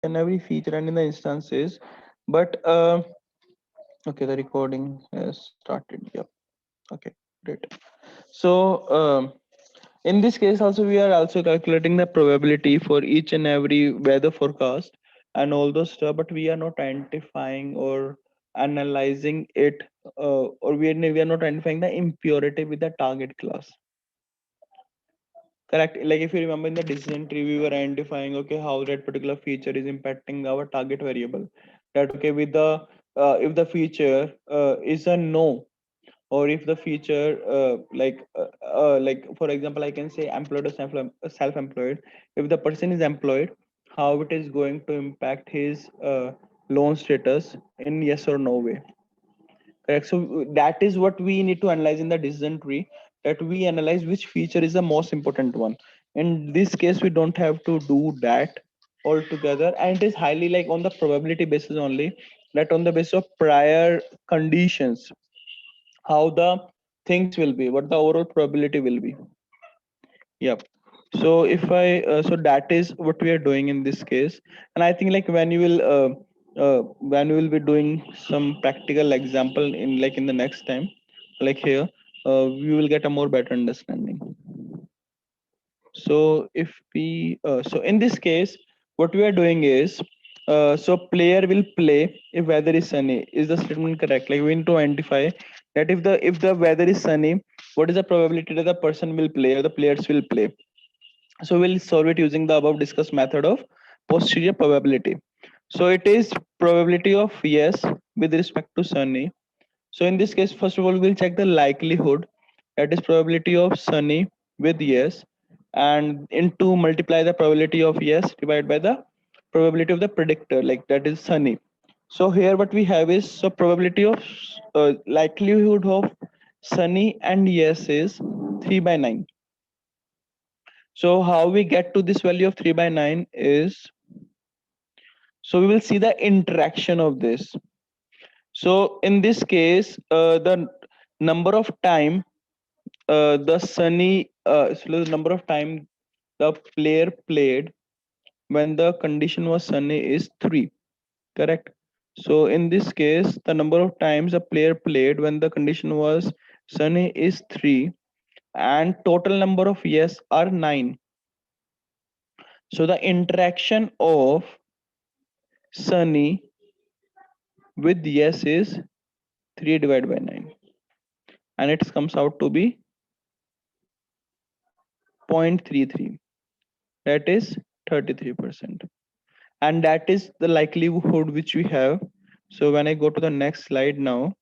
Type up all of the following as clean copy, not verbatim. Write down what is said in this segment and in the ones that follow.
and every feature and in the instances. But okay, the recording has started. Yep. Okay, great. So in this case also we are also calculating the probability for each and every weather forecast and all those stuff, but we are not identifying or analyzing it, or we are not identifying the impurity with the target class. Correct. Like if you remember in the decision tree, we were identifying okay how that particular feature is impacting our target variable. That okay with the if the feature is a no, or if the feature like for example I can say employed or self-employed. If the person is employed, how it is going to impact his loan status in yes or no way. Correct. So that is what we need to analyze in the decision tree, that we analyze which feature is the most important one. In this case, we don't have to do that altogether, and it is highly like on the probability basis only, that on the basis of prior conditions, how the things will be, what the overall probability will be. Yep. So if I so that is what we are doing in this case, and I think like when we will be doing some practical example in like in the next time, like here, we will get a more better understanding. So if we so in this case, what we are doing is so player will play if weather is sunny. Is the statement correct? Like we need to identify that if the weather is sunny, what is the probability that the person will play or the players will play. So we'll solve it using the above discussed method of posterior probability. So it is probability of yes with respect to sunny. So in this case, first of all, we'll check the likelihood, that is probability of sunny with yes, and into multiply the probability of yes divided by the probability of the predictor, like that is sunny. So here what we have is, so probability of likelihood of sunny and yes is 3 by 9. So how we get to this value of 3 by 9 is, so we will see the interaction of this. So in this case, the number of time the sunny, so the number of time the player played when the condition was sunny is 3, correct? So in this case, the number of times a player played when the condition was sunny is 3, and total number of yes are 9. So the interaction of sunny with yes is 3 divided by 9, and it comes out to be 0.33, that is 33%, and that is the likelihood which we have. So when I go to the next slide now,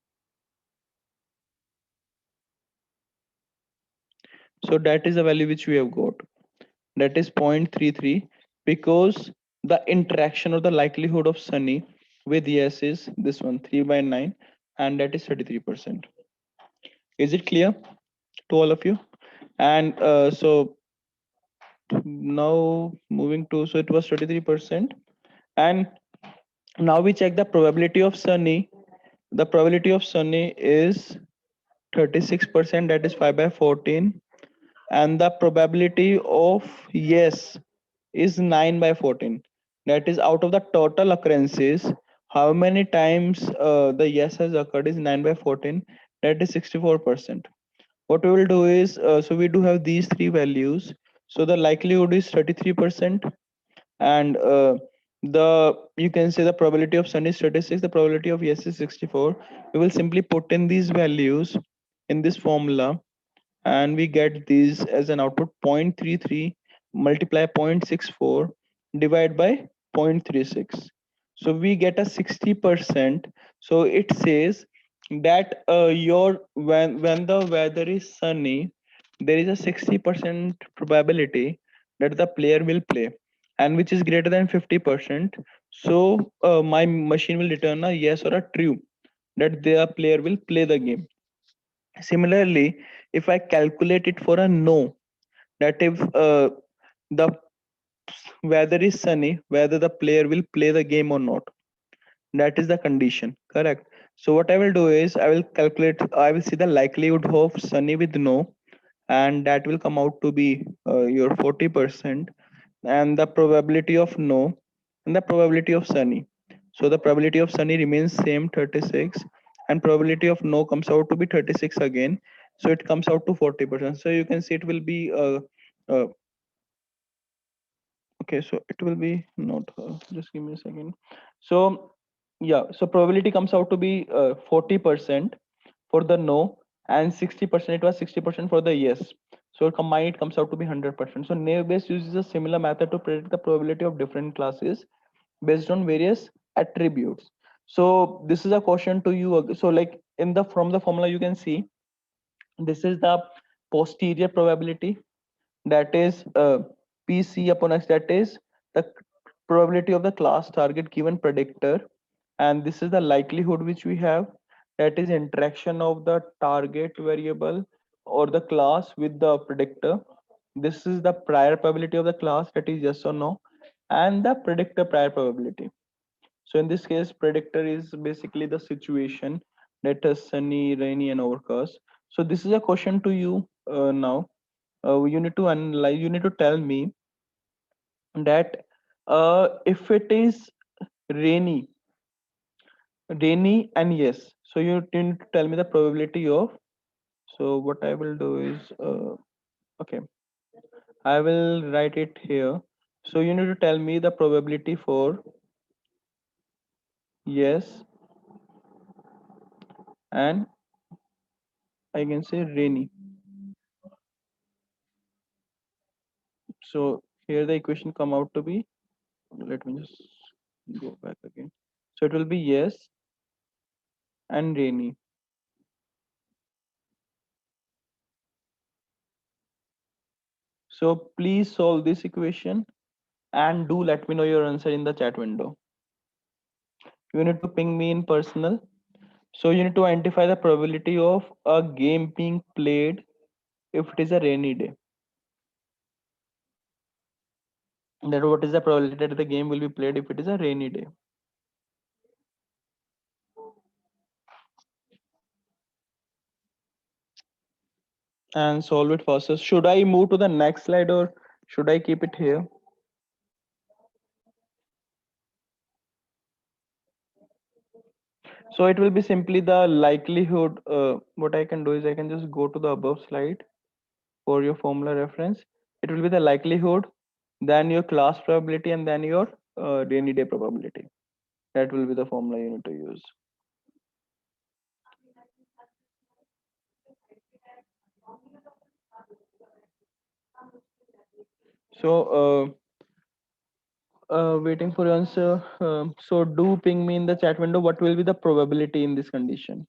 so that is the value which we have got, that is 0.33, because the interaction or the likelihood of sunny with yes is this one, 3 by 9, and that is 33%. Is it clear to all of you? And so now moving to, so it was 33%, and now we check the probability of sunny. The probability of sunny is 36%, that is 5 by 14, and the probability of yes is 9 by 14, that is out of the total occurrences, how many times the yes has occurred is 9 by 14, that is 64%. What we will do is, so we do have these three values, so the likelihood is 33%, and the, you can say the probability of sun is 36, the probability of yes is 64. We will simply put in these values in this formula, and we get these as an output: 0.33 multiply 0.64 divide by 0.36. So we get a 60%. So it says that your when the weather is sunny, there is a 60% probability that the player will play, and which is greater than 50%. So my machine will return a yes or a true, that the player will play the game. Similarly, if I calculate it for a no, that if the weather is sunny, whether the player will play the game or not, that is the condition, correct? So what I will do is, I will calculate, I will see the likelihood of sunny with no, and that will come out to be your 40%, and the probability of no, and the probability of Sunny. So the probability of Sunny remains same 36, and probability of no comes out to be 36 again. So it comes out to 40%. So you can see it will be uh okay, so it will be not just give me a second. So yeah, so probability comes out to be 40% for the no, and 60%, it was 60% for the yes. So combined it comes out to be 100%. So naive Bayes uses a similar method to predict the probability of different classes based on various attributes. So this is a question to you. So like in the from the formula you can see this is the posterior probability, that is PC upon X, that is the probability of the class target given predictor, and this is the likelihood which we have, that is interaction of the target variable or the class with the predictor. This is the prior probability of the class, that is yes or no, and the predictor prior probability. So in this case, predictor is basically the situation, that is sunny, rainy, and overcast. So this is a question to you now. You need to analyze. You need to tell me that if it is rainy, rainy and yes. So you need to tell me the probability of. So what I will do is, okay, I will write it here. So you need to tell me the probability for yes and I can say rainy. So here the equation come out to be, let me just go back again. So it will be yes and rainy. So please solve this equation and do let me know your answer in the chat window. You need to ping me in personal. So you need to identify the probability of a game being played if it is a rainy day. That what is the probability that the game will be played if it is a rainy day? And solve it faster. Should I move to the next slide or should I keep it here? So it will be simply the likelihood. What I can do is I can just go to the above slide for your formula reference. It will be the likelihood, then your class probability, and then your rainy day probability. That will be the formula you need to use. So waiting for your answer. So do ping me in the chat window. What will be the probability in this condition?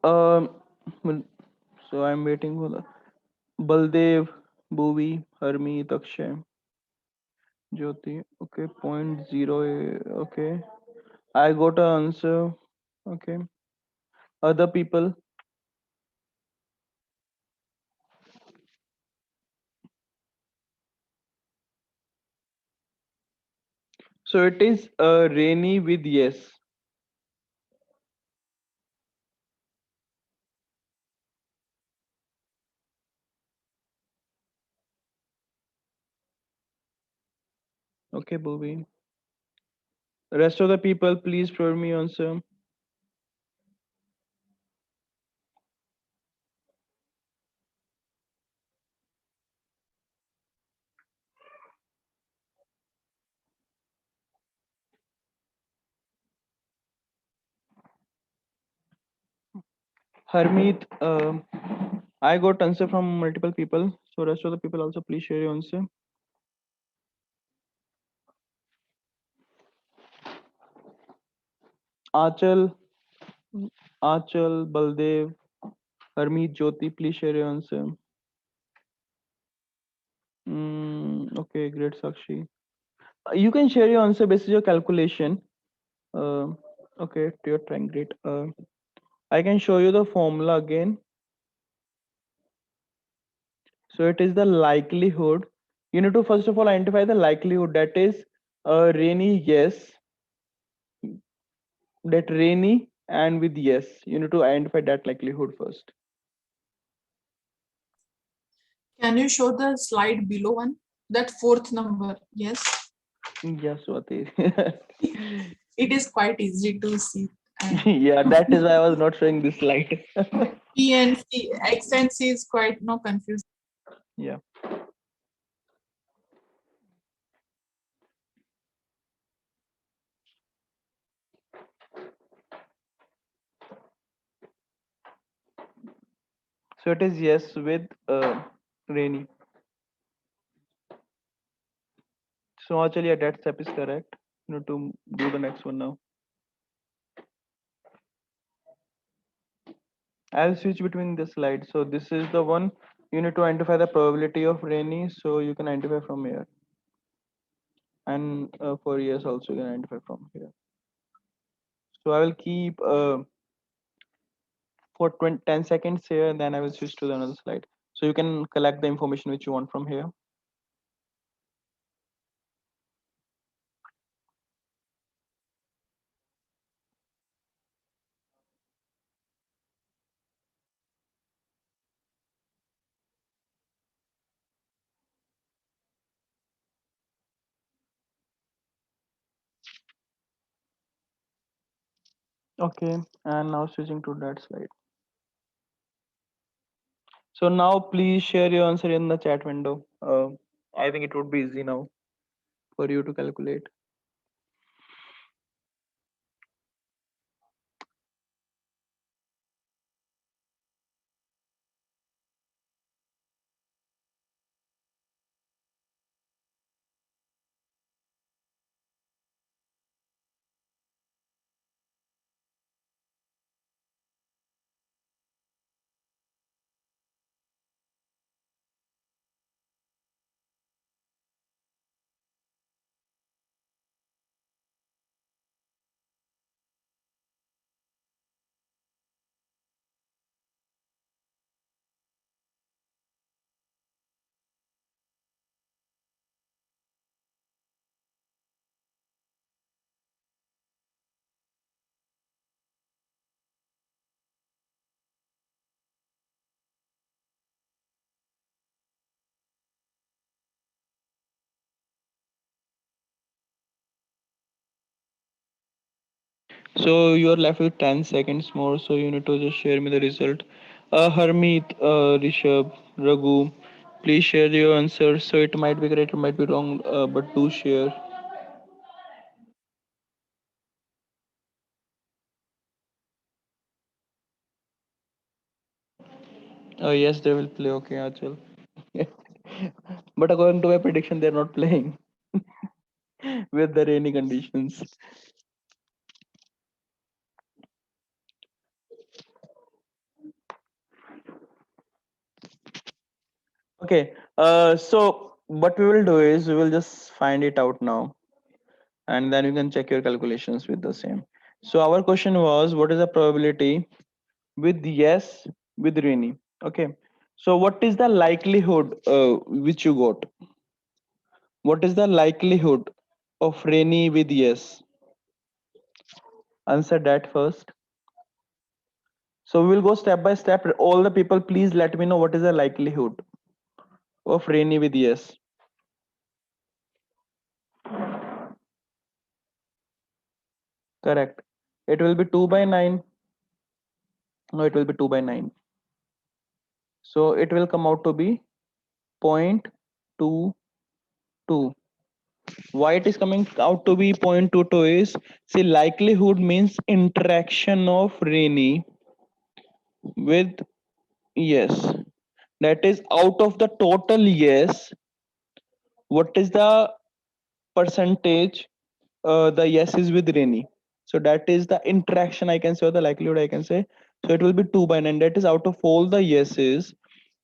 Um, well, so I'm waiting for the Baldev, Bhuvi, Harmeet, Akshay, Jyoti. Okay, point zero. Okay, I got an answer. Okay, other people. So it is rainy with yes. Okay, Bhuvi. Rest of the people, please provide me answer. Harmeet, I got answer from multiple people. So rest of the people also please share your answer. Achal, Achal, Baldev, Harmeet, Jyoti, please share your answer. Okay, great, Sakshi. You can share your answer based on your calculation. Uh, okay, you're trying great. I can show you the formula again. So it is the likelihood. You need to first of all identify the likelihood, that is rainy, yes, that rainy and with yes. You need to identify that likelihood first. Can you show the slide below one? That fourth number. Yes. Yes, Swati. It is quite easy to see. And Yeah, that is why I was not showing this slide. P and C, X and C is quite no confused. Yeah. So it is yes with rainy. So actually, yeah, that step is correct. You need to do the next one now. I'll switch between the slides. So this is the one you need to identify the probability of rainy. So you can identify from here, and for yes also you can identify from here. So I will keep for 20, 10 seconds here, and then I will switch to the another slide. So you can collect the information which you want from here. Okay, and now switching to that slide. So now please share your answer in the chat window. I think it would be easy now for you to calculate. So you're left with 10 seconds more. So you need to just share me the result. Harmeet, Rishabh, Raghu, please share your answers. So it might be correct, it might be wrong, but do share. Yes, they will play. Okay, Achal. But according to my prediction, they're not playing with the rainy conditions. Okay. So what we will do is we will just find it out now, and then you can check your calculations with the same. So our question was, what is the probability with yes with rainy? Okay. So what is the likelihood which you got? What is the likelihood of rainy with yes? Answer that first. So we will go step by step. All the people, please let me know what is the likelihood of rainy with yes. Correct. It will be 2 by 9. No, it will be 2 by 9. So it will come out to be 0.22. Why it is coming out to be 0.22 is, see, likelihood means interaction of rainy with yes. That is, out of the total yes, what is the percentage the yes is with rainy? So that is the interaction I can say, or the likelihood I can say. So it will be 2 by 9. That is, out of all the yeses,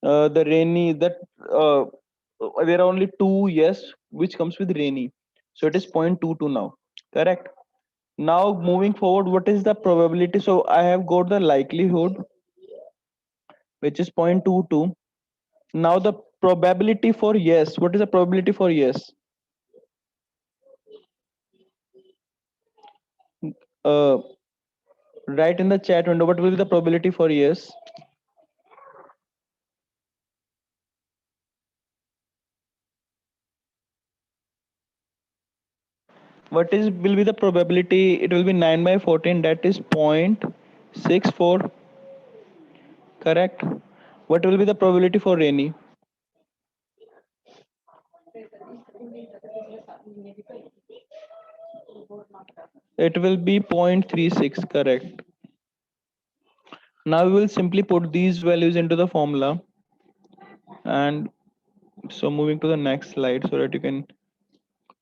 the rainy, that there are only two yes which comes with rainy. So it is 0.22 now. Correct. Now moving forward, what is the probability? So I have got the likelihood, which is 0.22. Now the probability for yes. What is the probability for yes? Uh, write in the chat window. What will be the probability for yes? What is will be the probability? It will be 9 by 14. That is 0.64. Correct. What will be the probability for rainy? It will be 0.36. Correct. Now we will simply put these values into the formula. And so moving to the next slide so that you can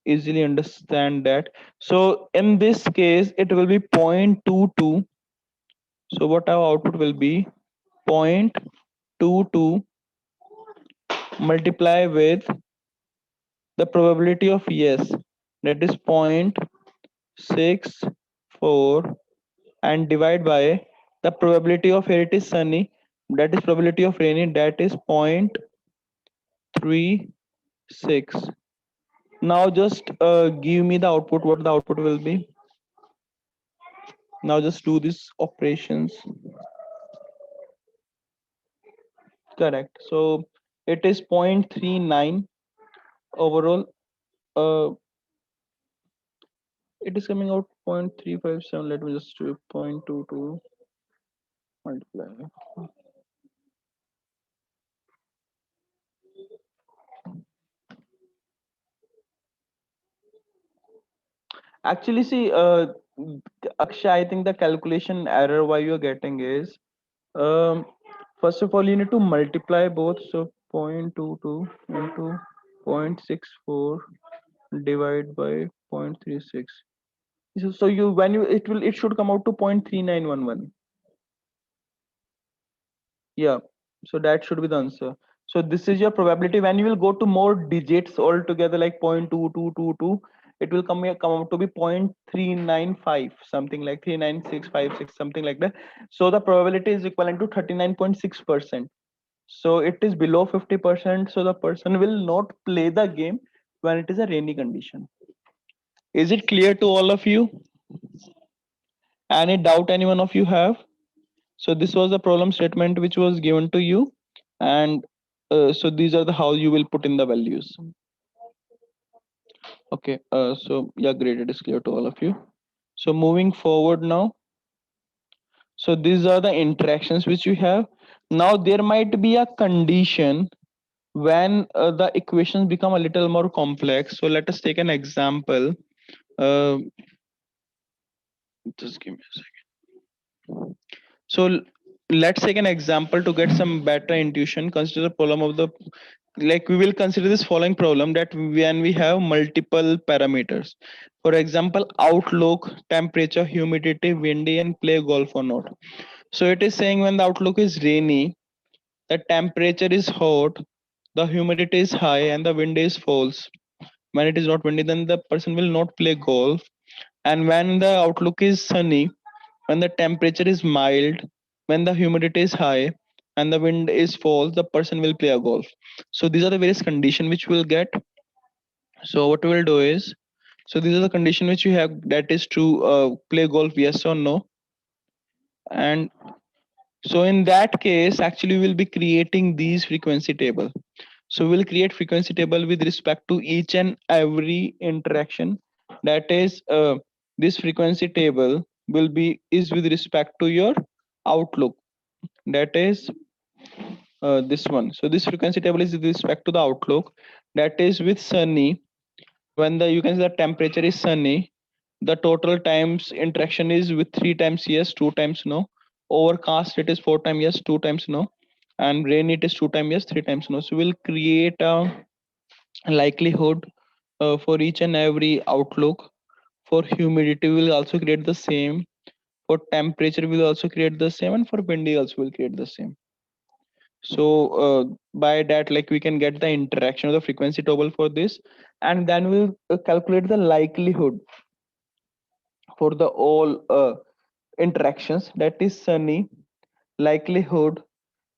easily understand that. So in this case, it will be 0.22. So what our output will be 0.22 multiply with the probability of yes, that is 0.64, and divide by the probability of here it is sunny, that is probability of rainy, that is 0.36. Now just give me the output, what the output will be. Now just do these operations. Correct. So it is 0.39 overall. It is coming out 0.357. Let me just do 0.22 multiply. Actually, see, Akshay, I think the calculation error why you're getting is, first of all, you need to multiply both. So 0.22 into 0.64 divide by 0.36. So you when you it should come out to 0.3911. Yeah, so that should be the answer. So this is your probability. When you will go to more digits altogether, like 0.2222, it will come out to be 0.395, something like 39656, something like that. So the probability is equivalent to 39.6%. So it is below 50%. So the person will not play the game when it is a rainy condition. Is it clear to all of you? Any doubt any one of you have? So this was the problem statement which was given to you, and so these are the how you will put in the values. Okay, so yeah, great, it is clear to all of you. So moving forward now, so these are the interactions which you have. Now there might be a condition when the equations become a little more complex. So let us take an example. uh, just give me a second. So let's take an example to get some better intuition. Consider the problem of the, like we will consider this following problem, that when we have multiple parameters, for example outlook, temperature, humidity, windy, and play golf or not. So it is saying when the outlook is rainy, the temperature is hot, the humidity is high, and the wind is false. When it is not windy, then the person will not play golf. And when the outlook is sunny, when the temperature is mild, when the humidity is high, and the wind is false, the person will play a golf. So these are the various conditions which we'll get. So what we'll do is, so these are the condition which you have, that is to play golf, yes or no. And so in that case, actually we'll be creating these frequency table. So we'll create frequency table with respect to each and every interaction. That is, this frequency table will be is with respect to your outlook. That is this one. So this frequency table is with respect to the outlook. That is with sunny. When the you can see the temperature is sunny, the total times interaction is with 3 times yes, 2 times no. Overcast it is 4 times yes, 2 times no. And rain it is 2 times yes, 3 times no. So we'll create a likelihood for each and every outlook. For humidity we'll also create the same. For temperature we'll also create the same, and for windy also we'll create the same. So by that, like we can get the interaction of the frequency table for this, and then we'll calculate the likelihood for the all interactions, that is sunny, likelihood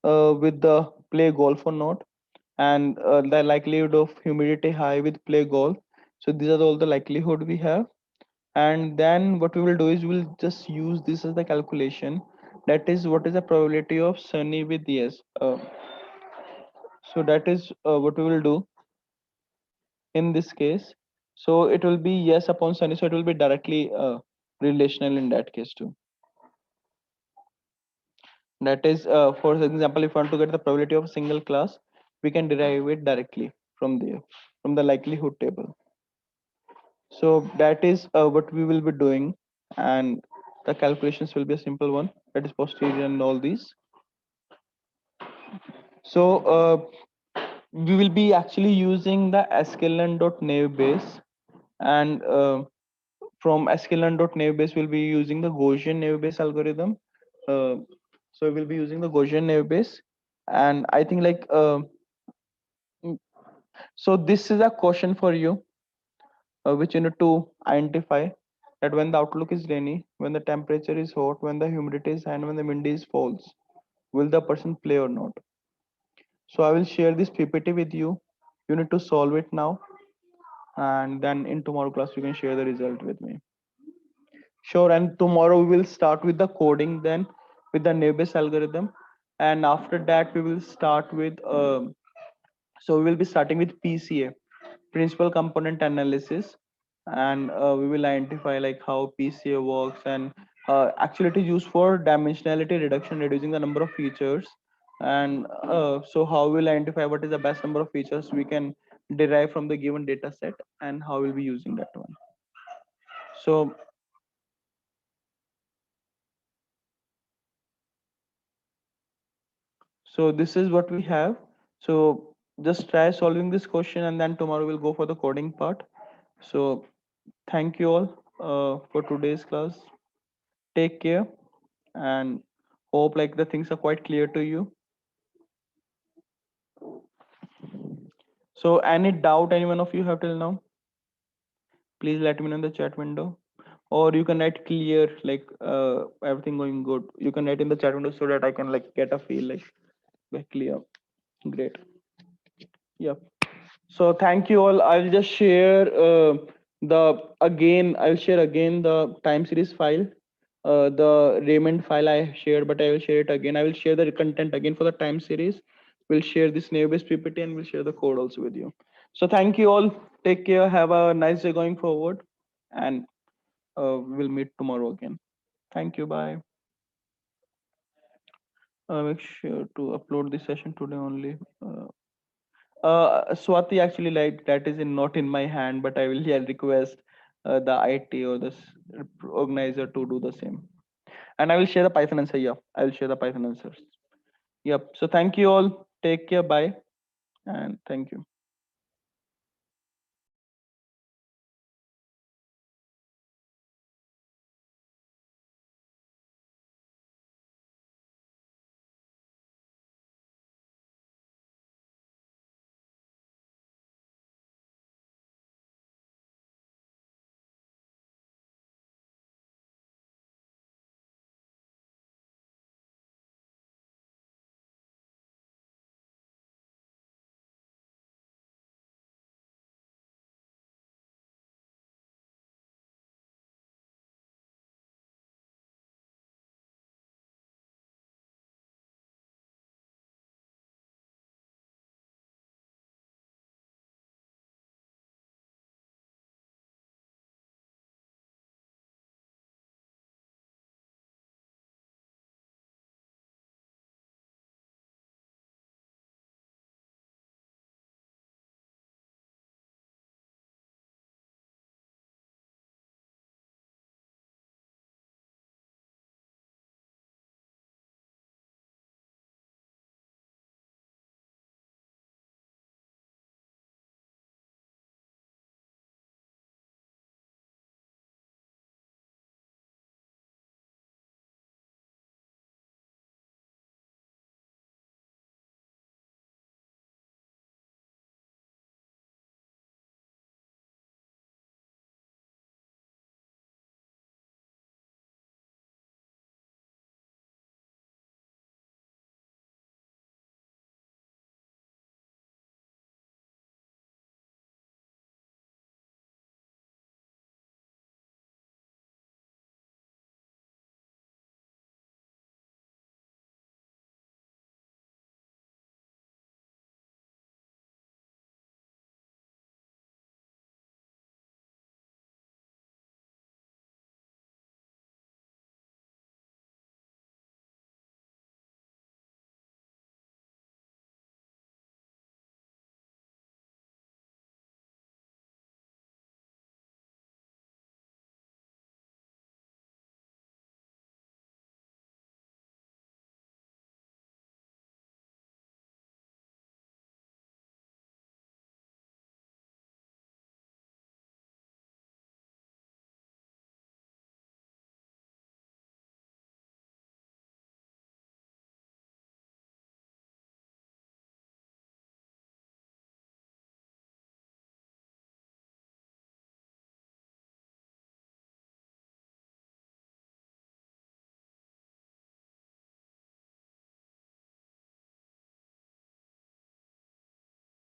with the play golf or not, and the likelihood of humidity high with play golf. So these are all the likelihood we have. And then what we will do is we'll just use this as the calculation. That is, what is the probability of sunny with yes. So that is what we will do in this case. So it will be yes upon sunny. So it will be directly relational in that case too. That is, for example, if you want to get the probability of a single class, we can derive it directly from there, from the likelihood table. So that is what we will be doing, and the calculations will be a simple one. That is posterior and all these. So we will be actually using the sklearn.nav base, and from sklearn.nav base, we'll be using the Gaussian naive Bayes algorithm. So we'll be using the Gaussian naive Bayes, and I think like mm, so this is a question for you, which you need to identify that when the outlook is rainy, when the temperature is hot, when the humidity is high, and when the wind is false, will the person play or not? So I will share this PPT with you. You need to solve it now, and then in tomorrow class you can share the result with me. Sure, and tomorrow we will start with the coding then with the Nebus algorithm, and after that we will start with so we will be starting with PCA, principal component analysis, and we will identify like how PCA works, and actually it is used for dimensionality reduction, reducing the number of features, and so how we'll identify what is the best number of features we can derive from the given data set, and how we'll be using that one. So So this is what we have. So just try solving this question, and then tomorrow we'll go for the coding part. So thank you all for today's class. Take care, and hope like the things are quite clear to you. So any doubt any one of you have till now, please let me know in the chat window. Or you can write clear, like everything going good. You can write in the chat window so that I can like get a feel like clear. Great. Yeah. So thank you all. I'll just share I'll share again the time series file, the Raymond file I shared, but I will share it again. I will share the content again for the time series. We'll share this naive-based PPT, and we'll share the code also with you. So thank you all. Take care. Have a nice day going forward, and we'll meet tomorrow again. Thank you. Bye. Make sure to upload this session today only. Swati, actually, like that is not in my hand, but I will, yeah, request the IT or the organizer to do the same. And I will share the Python answer. Yeah, I will share the Python answers. Yep. So thank you all. Take care. Bye. And thank you.